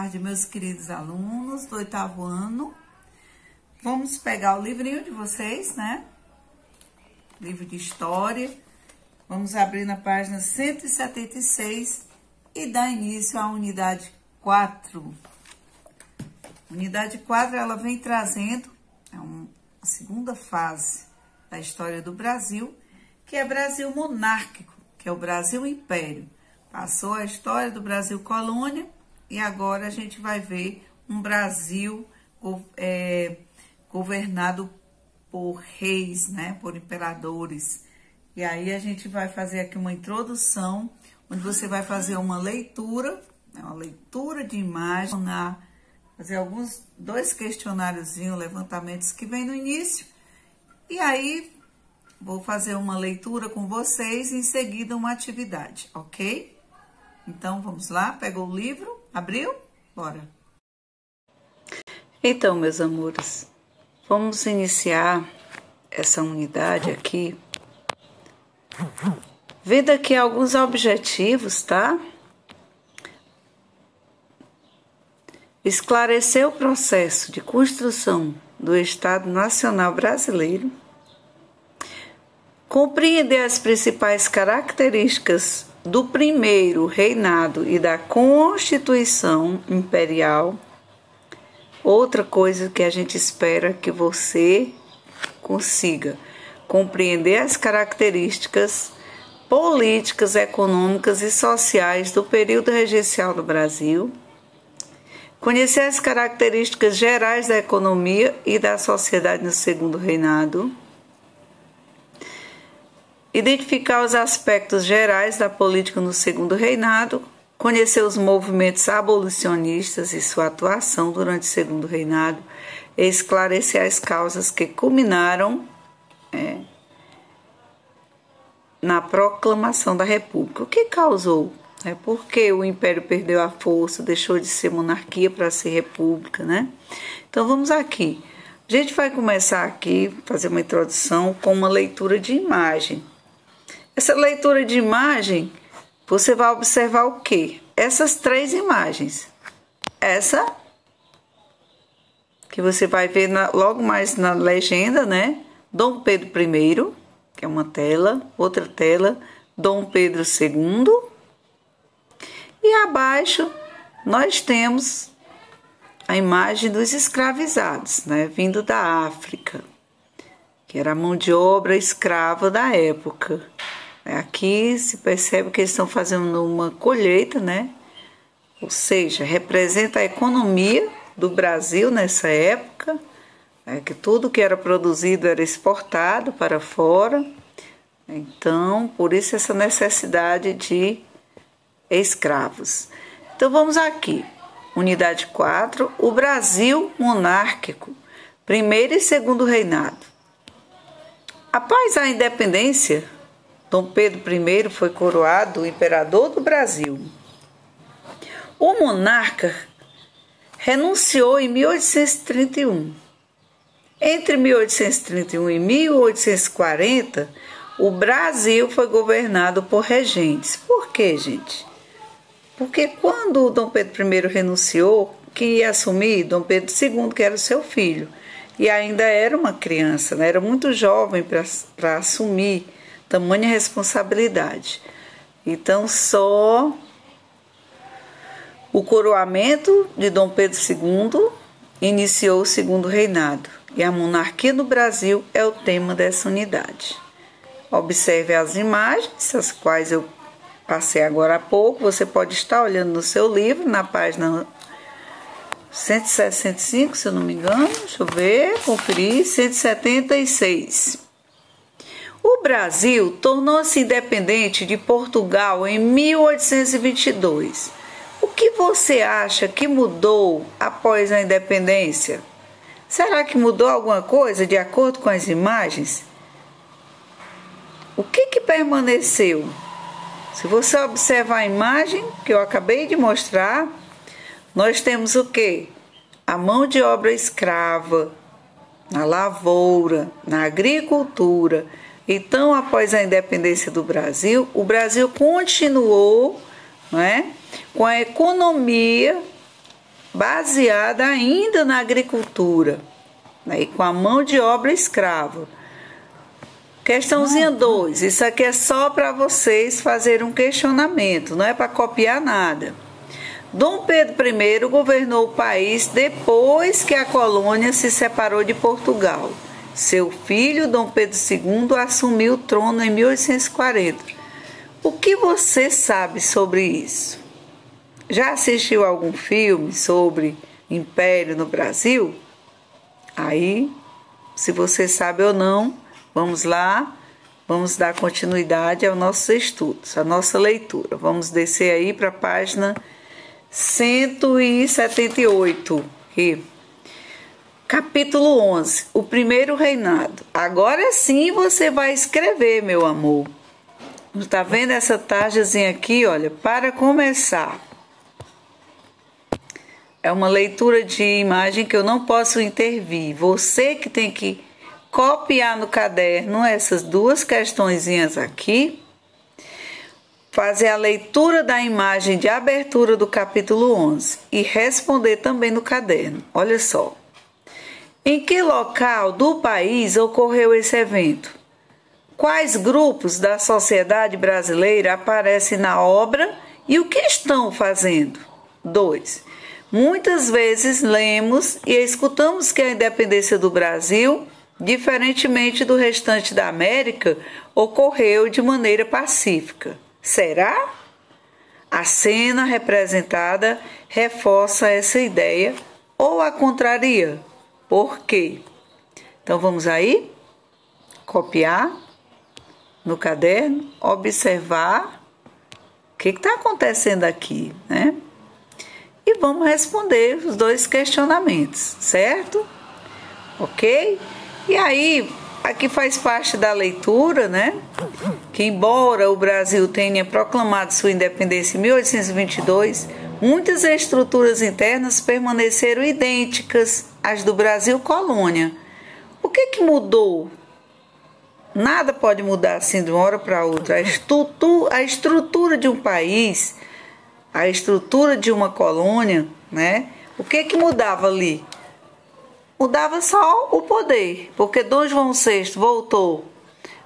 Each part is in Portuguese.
tarde, meus queridos alunos do 8º ano. Vamos pegar o livrinho de vocês, né? Livro de História. Vamos abrir na página 176 e dar início à unidade 4. Unidade 4, ela vem trazendo a segunda fase da história do Brasil, que é Brasil monárquico, que é o Brasil Império. Passou a história do Brasil colônia e agora a gente vai ver um Brasil governado por reis, né, por imperadores. E aí a gente vai fazer aqui uma introdução, onde você vai fazer uma leitura, uma leitura de imagem, fazer dois questionáriozinhos, levantamentos que vem no início. E aí vou fazer uma leitura com vocês e em seguida uma atividade, ok? Então, vamos lá, pegou o livro, abriu? Bora! Então, meus amores, vamos iniciar essa unidade aqui, vendo aqui alguns objetivos, tá? Esclarecer o processo de construção do Estado Nacional Brasileiro, compreender as principais características do primeiro reinado e da Constituição Imperial. Outra coisa que a gente espera que você consiga compreender as características políticas, econômicas e sociais do período regencial do Brasil, conhecer as características gerais da economia e da sociedade no segundo reinado, identificar os aspectos gerais da política no segundo reinado, conhecer os movimentos abolicionistas e sua atuação durante o segundo reinado, e esclarecer as causas que culminaram na proclamação da República. O que causou? Por que o Império perdeu a força, deixou de ser monarquia para ser república, né? Então vamos aqui. A gente vai começar aqui, fazer uma introdução com uma leitura de imagem. Essa leitura de imagem, você vai observar o quê? Essas três imagens. Essa, que você vai ver logo mais na legenda, né? Dom Pedro I, que é uma tela. Outra tela, Dom Pedro II. E abaixo, nós temos a imagem dos escravizados, né? Vindo da África, que era a mão de obra escrava da época. Aqui se percebe que eles estão fazendo uma colheita, né? Ou seja, representa a economia do Brasil nessa época, que tudo que era produzido era exportado para fora. Então, por isso essa necessidade de escravos. Então, vamos aqui. Unidade 4, o Brasil monárquico, primeiro e segundo reinado. Após a independência, Dom Pedro I foi coroado imperador do Brasil. O monarca renunciou em 1831. Entre 1831 e 1840, o Brasil foi governado por regentes. Por quê, gente? Porque quando Dom Pedro I renunciou, quem ia assumir? Dom Pedro II, que era o seu filho. E ainda era uma criança, né? Era muito jovem para assumir tamanha responsabilidade. Então, só o coroamento de Dom Pedro II iniciou o segundo reinado. E a monarquia no Brasil é o tema dessa unidade. Observe as imagens, as quais eu passei agora há pouco. Você pode estar olhando no seu livro, na página 165, se eu não me engano. Deixa eu ver, conferir, 176. O Brasil tornou-se independente de Portugal em 1822. O que você acha que mudou após a independência? Será que mudou alguma coisa de acordo com as imagens? O que permaneceu? Se você observar a imagem que eu acabei de mostrar, nós temos o quê? A mão de obra escrava, na lavoura, na agricultura. Então, após a independência do Brasil, o Brasil continuou, não é, com a economia baseada ainda na agricultura, né, e com a mão de obra escrava. Questãozinha 2, isso aqui é só para vocês fazerem um questionamento, não é para copiar nada. Dom Pedro I governou o país depois que a colônia se separou de Portugal. Seu filho, Dom Pedro II, assumiu o trono em 1840. O que você sabe sobre isso? Já assistiu algum filme sobre Império no Brasil? Aí, se você sabe ou não, vamos lá, vamos dar continuidade aos nossos estudos, à nossa leitura. Vamos descer aí para a página 178, aqui. Capítulo 11, o primeiro reinado. Agora sim você vai escrever, meu amor. Tá vendo essa tarjazinha aqui, olha? Para começar. É uma leitura de imagem que eu não posso intervir. Você que tem que copiar no caderno essas duas questõezinhas aqui, fazer a leitura da imagem de abertura do capítulo 11 e responder também no caderno. Olha só. Em que local do país ocorreu esse evento? Quais grupos da sociedade brasileira aparecem na obra e o que estão fazendo? 2. Muitas vezes lemos e escutamos que a independência do Brasil, diferentemente do restante da América, ocorreu de maneira pacífica. Será? A cena representada reforça essa ideia ou a contraria? Por quê? Então vamos aí? Copiar no caderno, observar o que está acontecendo aqui, né? E vamos responder os dois questionamentos, certo? Ok? E aí, aqui faz parte da leitura, né? Que embora o Brasil tenha proclamado sua independência em 1822, muitas estruturas internas permaneceram idênticas às do Brasil colônia. O que mudou? Nada pode mudar assim de uma hora para outra. A estrutura de um país, a estrutura de uma colônia, né? O que mudava ali? Mudava só o poder, porque Dom João VI voltou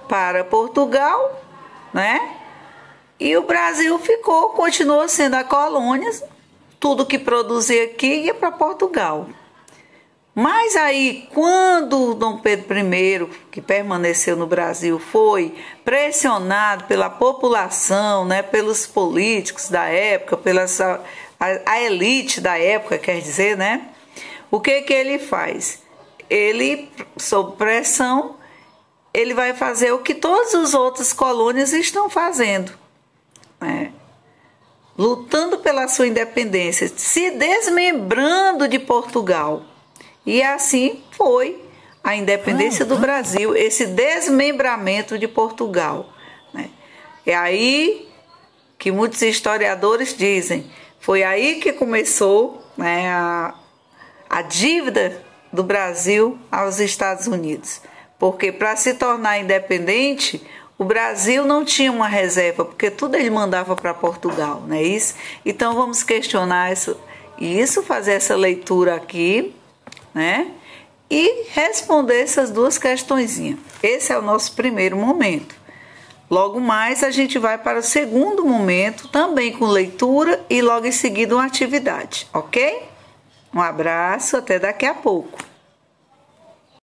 para Portugal, né? E o Brasil continuou sendo a colônia, tudo que produzia aqui ia para Portugal. Mas aí, quando Dom Pedro I, que permaneceu no Brasil, foi pressionado pela população, né, pelos políticos da época, a elite da época, quer dizer, né? O que ele faz? Ele, sob pressão, ele vai fazer o que todas as outras colônias estão fazendo, né? Lutando pela sua independência, se desmembrando de Portugal. E assim foi a independência do Brasil, esse desmembramento de Portugal, né? É aí que muitos historiadores dizem, foi aí que começou, né, a dívida do Brasil aos Estados Unidos. Porque para se tornar independente, o Brasil não tinha uma reserva, porque tudo ele mandava para Portugal, não é isso? Então vamos questionar isso, fazer essa leitura aqui, né? E responder essas duas questõezinhas. Esse é o nosso primeiro momento. Logo mais a gente vai para o segundo momento, também com leitura e logo em seguida uma atividade, ok? Um abraço, até daqui a pouco.